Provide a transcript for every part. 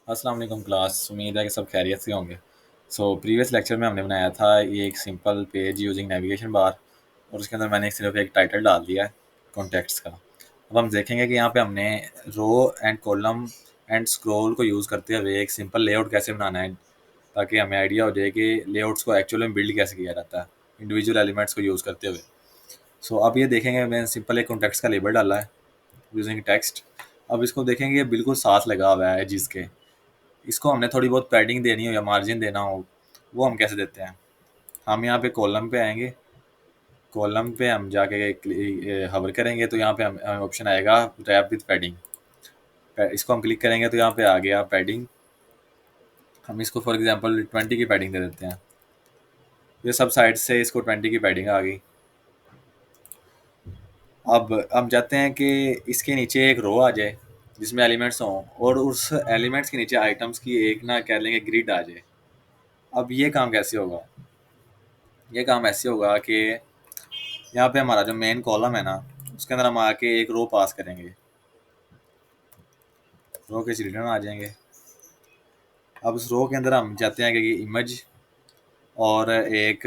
अस्सलाम वालेकुम क्लास। उम्मीद है कि सब खैरियत से होंगे। प्रीवियस लेक्चर में हमने बनाया था ये एक simple page using navigation bar, और उसके अंदर मैंने सिर्फ एक टाइटल डाल दिया है कॉन्टेक्स्ट का। अब हम देखेंगे कि यहाँ पे हमने row and column and scroll को यूज़ करते हुए एक सिंपल लेआउट कैसे बनाना है, ताकि हमें आइडिया हो जाए कि लेआउट्स को एक्चुअली में बिल्ड कैसे किया जाता है इंडिविजुअल एलिमेंट्स को यूज़ करते हुए। अब ये देखेंगे, मैंने सिंपल एक कॉन्टेक्स्ट का लेबल डाला है यूजिंग टेक्स्ट। अब इसको देखेंगे, बिल्कुल साथ लगा हुआ है जिसके इसको हमने थोड़ी बहुत पैडिंग देनी हो या मार्जिन देना हो, वो हम कैसे देते हैं। हम यहाँ पे कॉलम पे आएंगे, कॉलम पे हम जाके हवर करेंगे तो यहाँ पे हमें ऑप्शन आएगा रैप विद पैडिंग। इसको हम क्लिक करेंगे तो यहाँ पे आ गया पैडिंग। हम इसको फॉर एग्जांपल 20 की पैडिंग दे देते हैं। ये सब साइड से इसको 20 की पैडिंग आ गई। अब हम चाहते हैं कि इसके नीचे एक रो आ जाए जिसमें एलिमेंट्स हों, और उस एलिमेंट्स के नीचे आइटम्स की एक ना कह लेंगे ग्रिड आ जाए। अब ये काम कैसे होगा? ये काम ऐसे होगा कि यहाँ पे हमारा जो मेन कॉलम है ना, उसके अंदर हम आके एक रो पास करेंगे, रो के चिल्ड्रन आ जाएंगे। अब उस रो के अंदर हम चाहते हैं कि इमेज और एक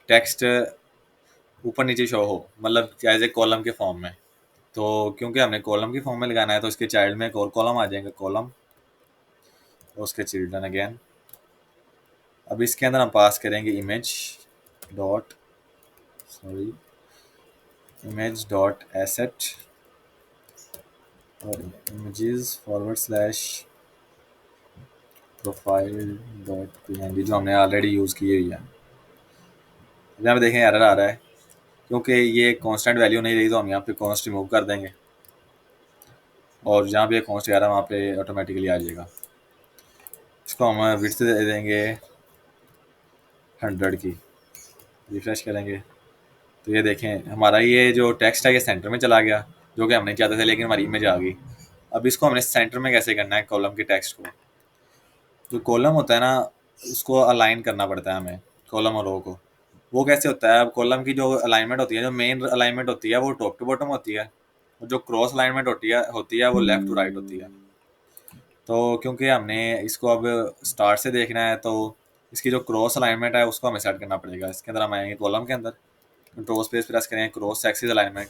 टेक्स्ट ऊपर नीचे शो हो, मतलब एज ए कॉलम के फॉर्म में। तो क्योंकि हमने कॉलम की फॉर्म में लगाना है तो इसके चाइल्ड में एक और कॉलम आ जाएंगे, कॉलम और उसके चिल्ड्रन अगेन। अब इसके अंदर हम पास करेंगे image dot sorry image dot asset और images forward slash profile dot p जो हमने ऑलरेडी यूज़ की हुई है। यहाँ पे देखें एरर आ रहा है क्योंकि ये कांस्टेंट वैल्यू नहीं रही, तो हम यहाँ पे कॉन्स्ट रिमूव कर देंगे और जहाँ पे कॉन्स्ट आ रहा है वहाँ पे ऑटोमेटिकली आ जाएगा। इसको हम विड्थ दे देंगे 100 की। रिफ्रेश करेंगे तो ये देखें हमारा ये जो टेक्स्ट है ये सेंटर में चला गया, जो कि हम नहीं चाहते थे, लेकिन हमारी इमेज आ गई। अब इसको हमने सेंटर में कैसे करना है? कॉलम के टेक्स्ट को, जो कॉलम होता है ना, उसको अलाइन करना पड़ता है हमें, कॉलम और रो को। वो कैसे होता है? अब कॉलम की जो अलाइनमेंट होती है, जो मेन अलाइनमेंट होती है वो टॉप टू बॉटम होती है, और जो क्रॉस अलाइनमेंट होती है वो लेफ्ट टू राइट होती है। तो क्योंकि हमने इसको अब स्टार्ट से देखना है, तो इसकी जो क्रॉस अलाइनमेंट है उसको हमें सेट करना पड़ेगा। इसके अंदर हम आएंगे कॉलम के अंदर, कंट्रोल स्पेस प्रेस करेंगे, cross axis alignment,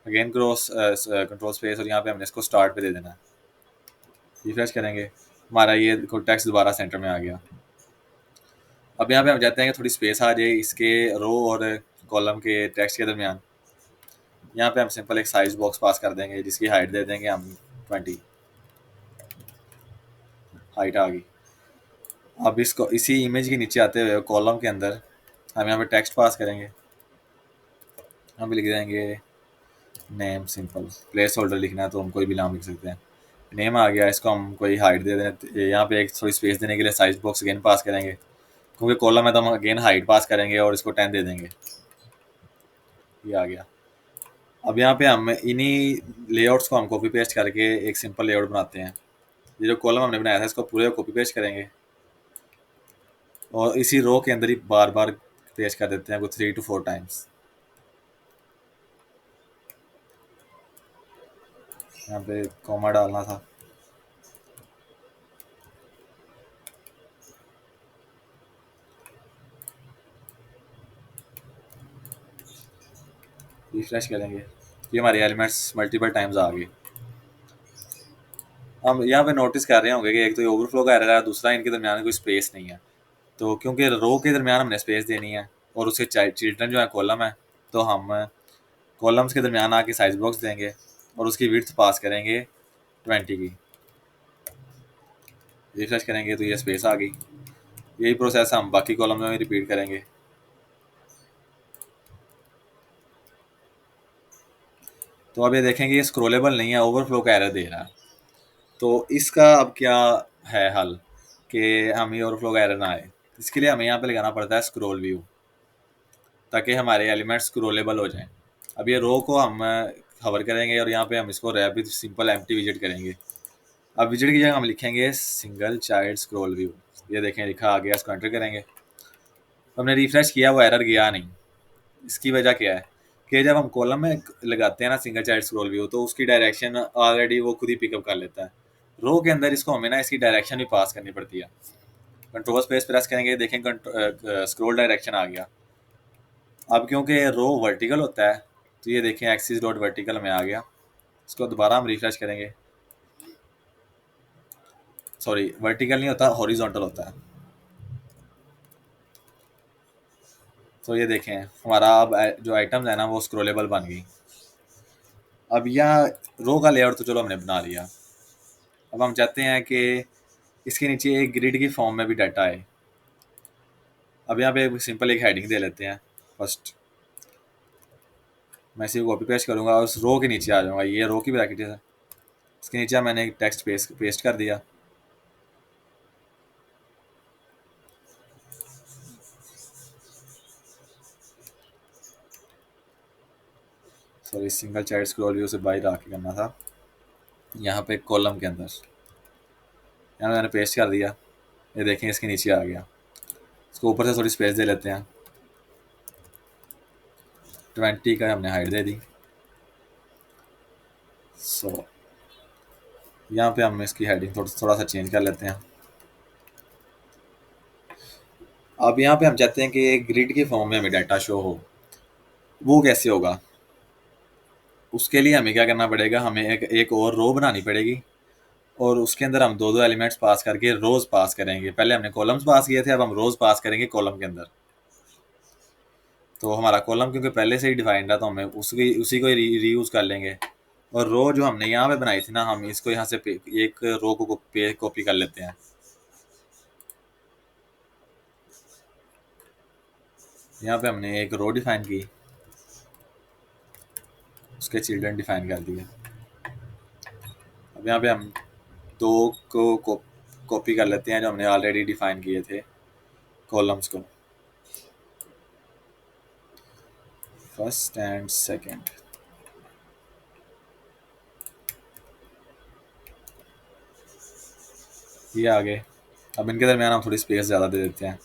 again cross control space, और यहाँ पे हमने इसको स्टार्ट पे दे देना है। रिफ्रेश करेंगे, हमारा ये टेक्स्ट दोबारा सेंटर में आ गया। अब यहाँ पे हम चाहते हैं कि थोड़ी स्पेस आ जाए इसके रो और कॉलम के टेक्स्ट के दरमियान। यहाँ पे हम सिंपल एक साइज बॉक्स पास कर देंगे जिसकी हाइट दे देंगे हम 20। हाइट आ गई। अब इसको इसी इमेज के नीचे आते हुए कॉलम के अंदर हम यहाँ पे टेक्स्ट पास करेंगे। हम भी लिख देंगे नेम, सिंपल प्लेस होल्डर लिखना है तो हम कोई भी नाम लिख सकते हैं। नेम आ गया, इसको हम कोई हाइट दे दें। यहाँ पे एक थोड़ी स्पेस देने के लिए साइज बॉक्स अगेन पास करेंगे, क्योंकि कॉलम है तो हम अगेन हाइट पास करेंगे और इसको 10 दे देंगे। ये आ गया। अब यहाँ पे हम इन्हीं लेआउट्स को हम कॉपी पेस्ट करके एक सिंपल लेआउट बनाते हैं। ये जो कॉलम हमने बनाया था इसको पूरे कॉपी पेस्ट करेंगे और इसी रो के अंदर ही बार बार पेस्ट कर देते हैं, 3 to 4 टाइम्स। यहाँ पे कॉमा डालना था। रिफ्रेश करेंगे, ये हमारे एलिमेंट्स मल्टीपल टाइम्स आ गए। हम यहाँ पे नोटिस कर रहे होंगे कि एक तो ये ओवरफ्लो का एरर है, दूसरा इनके दरमियान कोई स्पेस नहीं है। तो क्योंकि रो के दरमियान हमने स्पेस देनी है और उसके चिल्ड्रन जो है कॉलम है, तो हम कॉलम्स के दरमियान आके साइज बॉक्स देंगे और उसकी विड्थ पास करेंगे 20 की। रिफ्रेश करेंगे तो ये स्पेस आ गई। यही प्रोसेस हम बाकी कॉलम में भी रिपीट करेंगे। तो अब ये देखेंगे ये स्क्रोलेबल नहीं है, ओवरफ्लो का एरर दे रहा है। तो इसका अब क्या है हल कि हम ये ओवरफ्लो का एरर ना आए? इसके लिए हमें यहाँ पे लगाना पड़ता है स्क्रोल व्यू, ताकि हमारे एलिमेंट्स स्क्रोलेबल हो जाएं। अब ये रो को हम कवर करेंगे और यहाँ पे हम इसको रैपिड सिंपल एम्प्टी विजिट करेंगे। अब विजिट की जगह हम लिखेंगे सिंगल चाइल्ड स्क्रोल व्यू। ये देखें लिखा आ गया, इसको एंटर करेंगे। हमने रिफ्रेश किया, वो एरर गया नहीं। इसकी वजह क्या है कि जब हम कॉलम में लगाते हैं ना सिंगल चाइल्ड स्क्रॉल व्यू, तो उसकी डायरेक्शन ऑलरेडी वो खुद ही पिकअप कर लेता है। रो के अंदर इसको हमें ना इसकी डायरेक्शन भी पास करनी पड़ती है। कंट्रोल स्पेस प्रेस करेंगे, देखें स्क्रॉल डायरेक्शन आ गया। अब क्योंकि रो वर्टिकल होता है तो ये देखें एक्सिस डॉट वर्टिकल में आ गया। इसको दोबारा हम रिफ्रेश करेंगे, सॉरी वर्टिकल नहीं होता, हॉरिजॉन्टल होता है। तो ये देखें हमारा अब जो आइटम्स है ना वो स्क्रोलेबल बन गई। अब यहाँ रो का लेआउट तो चलो हमने बना लिया। अब हम चाहते हैं कि इसके नीचे एक ग्रिड की फॉर्म में भी डाटा है। अब यहाँ पे सिंपल एक हेडिंग दे लेते हैं फर्स्ट। मैं इसी को कॉपी पेस्ट करूँगा और उस रो के नीचे आ जाऊँगा। ये रो की ब्रैकेट है, इसके नीचे मैंने एक टेक्स्ट पेस्ट कर दिया। Sorry single child scroll view से बाहर आके करना था। यहाँ पे कॉलम के अंदर यहाँ मैंने पेस्ट कर दिया। ये देखें इसके नीचे आ गया। इसको ऊपर से थोड़ी स्पेस दे लेते हैं, 20 का हमने हाइट दे दी। सो यहाँ पे हम इसकी हेडिंग थोड़ा सा चेंज कर लेते हैं। अब यहाँ पे हम चाहते हैं कि एक ग्रिड के फॉर्म में हमें डाटा शो हो। वो कैसे होगा? उसके लिए हमें क्या करना पड़ेगा, हमें एक और रो बनानी पड़ेगी और उसके अंदर हम दो दो एलिमेंट्स पास करके रोज पास करेंगे। पहले हमने कॉलम्स पास किए थे, अब हम रोज पास करेंगे कॉलम के अंदर। तो हमारा कॉलम क्योंकि पहले से ही डिफाइंड है तो हमें उसी को रीयूज कर लेंगे। और रो जो हमने यहाँ पे बनाई थी ना, हम इसको यहाँ से एक रो को कॉपी कर लेते हैं। यहाँ पे हमने एक रो डिफाइन की, उसके चिल्ड्रन डिफाइन कर दिए। अब यहाँ पे हम दो को कॉपी कर लेते हैं जो हमने ऑलरेडी डिफाइन किए थे कॉलम्स को, फर्स्ट एंड सेकंड। ये आगे। अब इनके दरमियान हम थोड़ी स्पेस ज़्यादा दे देते हैं।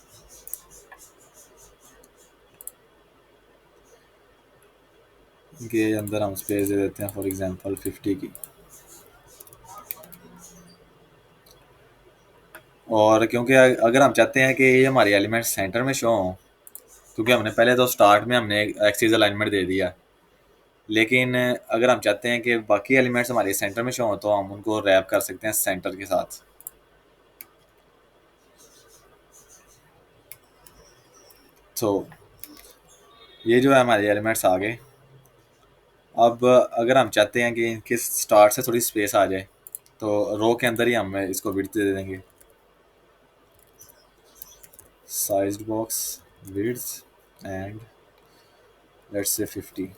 इनके अंदर हम स्पेस दे देते हैं फॉर एग्जांपल 50 की। और क्योंकि अगर हम चाहते हैं कि ये हमारे एलिमेंट सेंटर में शो हों, क्योंकि हमने पहले तो स्टार्ट में हमने एक्सिस अलाइनमेंट दे दिया, लेकिन अगर हम चाहते हैं कि बाकी एलिमेंट्स हमारे सेंटर में शो हों तो हम उनको रैप कर सकते हैं सेंटर के साथ। तो ये जो है हमारे एलिमेंट्स आ गए। अब अगर हम चाहते हैं कि इनके स्टार्ट से थोड़ी स्पेस आ जाए तो रो के अंदर ही हम इसको विड्थ दे देंगे, sized box width and let's say 50।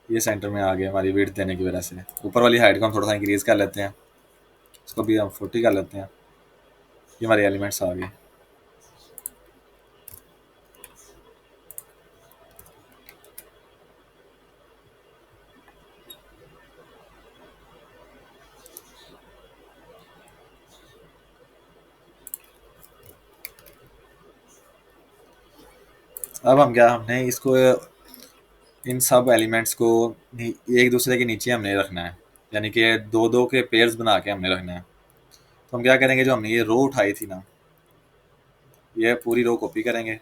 ये सेंटर में आ गया हमारी विड्थ देने की वजह से। ऊपर वाली हाइट को हम थोड़ा सा इंक्रीज कर लेते हैं, इसको भी हम 40 कर लेते हैं। ये हमारे एलिमेंट्स आ गए। अब हम क्या, हमने इसको इन सब एलिमेंट्स को एक दूसरे के नीचे हमने रखना है, यानी कि दो दो के पेयर्स बना के हमने रखना है। तो हम क्या करेंगे, जो हमने ये रो उठाई थी ना, ये पूरी रो कॉपी करेंगे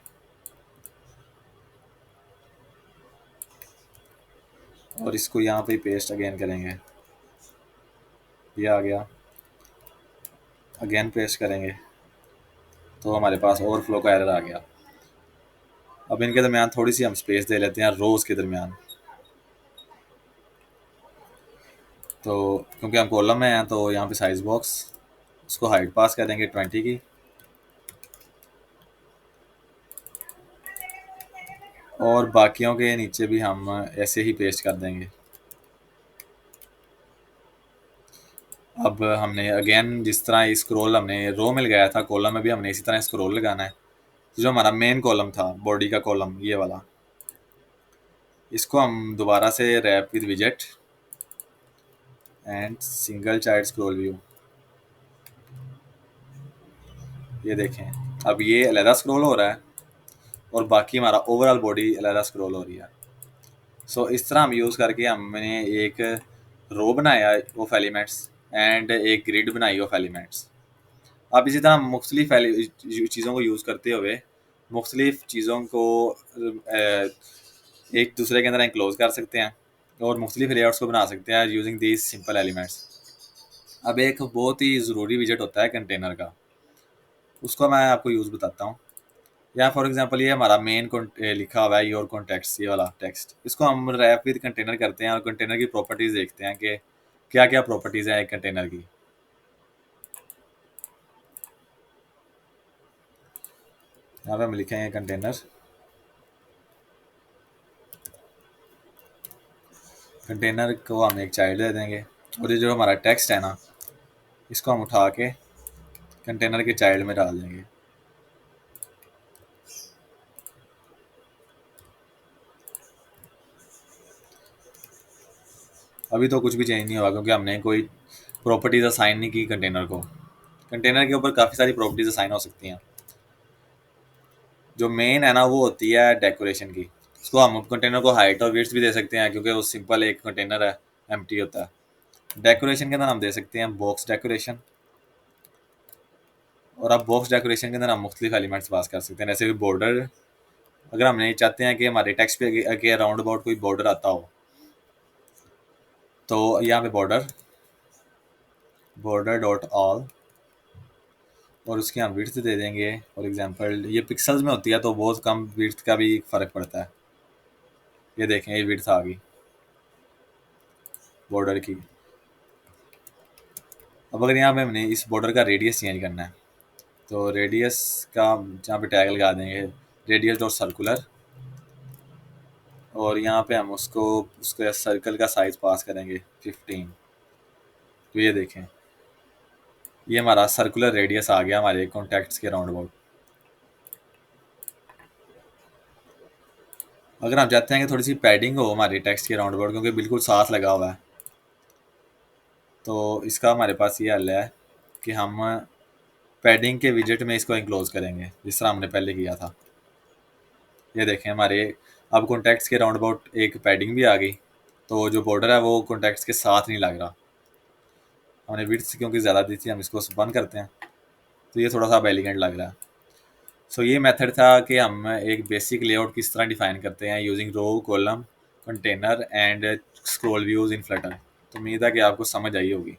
और इसको यहाँ पे पेस्ट अगेन करेंगे। ये आ गया, अगेन पेस्ट करेंगे तो हमारे पास ओवरफ्लो का एरर आ गया। अब इनके दरमियान थोड़ी सी हम स्पेस दे लेते हैं रोज के दरमियान। तो क्योंकि हम कॉलम में हैं तो यहाँ पे साइज बॉक्स, उसको हाइट पास करेंगे 20 की, और बाकियों के नीचे भी हम ऐसे ही पेस्ट कर देंगे। अब हमने अगेन जिस तरह स्क्रॉल हमने रो में लगाया था, कॉलम में भी हमने इसी तरह स्क्रॉल लगाना है। तो जो हमारा मेन कॉलम था, बॉडी का कॉलम ये वाला, इसको हम दोबारा से रैप विद विजेट and single child scroll view. ये देखें अब ये अलहदा स्क्रॉल हो रहा है और बाकी हमारा ओवरऑल बॉडी अलहदा स्क्रॉल हो रही है। सो इस तरह हम यूज़ करके हमने एक रो बनाया ऑफ एलिमेंट्स एंड एक ग्रिड बनाई ऑफ एलिमेंट्स। आप इसी तरह मुख्तलिफ चीज़ों को यूज़ करते हुए मुख्तलिफ चीज़ों को एक दूसरे के अंदर एनक्लोज कर सकते हैं और मुख्तलिफ लेआउट्स को बना सकते हैं यूजिंग दीज सिंपल एलिमेंट्स। अब एक बहुत ही ज़रूरी विजेट होता है कंटेनर का, उसको मैं आपको यूज़ बताता हूँ। या फॉर एग्जांपल ये हमारा मेन लिखा हुआ है योर कॉन्टेक्स्ट, ये वाला टेक्स्ट, इसको हम रैप विद कंटेनर करते हैं और कंटेनर की प्रॉपर्टीज़ देखते हैं कि क्या क्या प्रॉपर्टीज़ हैं एक कंटेनर की। यहाँ पे हम लिखेंगे कंटेनर, कंटेनर को हम एक चाइल्ड दे देंगे और ये जो हमारा टेक्स्ट है ना, इसको हम उठा के कंटेनर के चाइल्ड में डाल देंगे। अभी तो कुछ भी चेंज नहीं होगा क्योंकि हमने कोई प्रॉपर्टीज असाइन नहीं की कंटेनर को। कंटेनर के ऊपर काफ़ी सारी प्रॉपर्टीज असाइन हो सकती हैं। जो मेन है ना वो होती है डेकोरेशन की। उसको हम कंटेनर को हाइट और विड्थ भी दे सकते हैं क्योंकि वो सिंपल एक कंटेनर है, एम्प्टी होता है। डेकोरेशन के अंदर हम दे सकते हैं बॉक्स डेकोरेशन, और अब बॉक्स डेकोरेशन के अंदर हम मुख्तलिफ एलिमेंट्स पास कर सकते हैं जैसे कि बॉर्डर। अगर हम नहीं चाहते हैं कि हमारे टेक्स्ट पे के अराउंड अबाउट कोई बॉर्डर आता हो, तो यहाँ पे बॉर्डर, बॉर्डर डॉट ऑल, और उसकी हम विड्थ दे देंगे। फॉर एग्जांपल ये पिक्सल्स में होती है तो बहुत कम विड्थ का भी फ़र्क पड़ता है। ये देखें ये विड्थ आ गई बॉर्डर की। अब अगर यहाँ पे हमने इस बॉर्डर का रेडियस चेंज करना है तो रेडियस का जहाँ पे टैग लगा देंगे रेडियस डॉट सर्कुलर, और यहाँ पे हम उसको उसके सर्कल का साइज पास करेंगे 15। तो ये देखें ये हमारा सर्कुलर रेडियस आ गया हमारे कॉन्टैक्ट्स के राउंड अबाउट। अगर हम चाहते हैं कि थोड़ी सी पैडिंग हो हमारे टेक्स्ट के राउंड अबाउट क्योंकि बिल्कुल साथ लगा हुआ है, तो इसका हमारे पास ये हल है कि हम पैडिंग के विजेट में इसको इंक्लोज करेंगे जिस तरह हमने पहले किया था। ये देखें हमारे अब कॉन्टैक्ट्स के राउंड अबाउट एक पैडिंग भी आ गई, तो जो बॉर्डर है वो कॉन्टैक्ट्स के साथ नहीं लग रहा। हमने विड्थ क्योंकि ज़्यादा दी थी, हम इसको बंद करते हैं तो ये थोड़ा सा अब एलिगेंट लग रहा है। सो ये मेथड था कि हम एक बेसिक लेआउट किस तरह डिफाइन करते हैं using row, column, container and scroll views in Flutter. तो उम्मीद है कि आपको समझ आई होगी।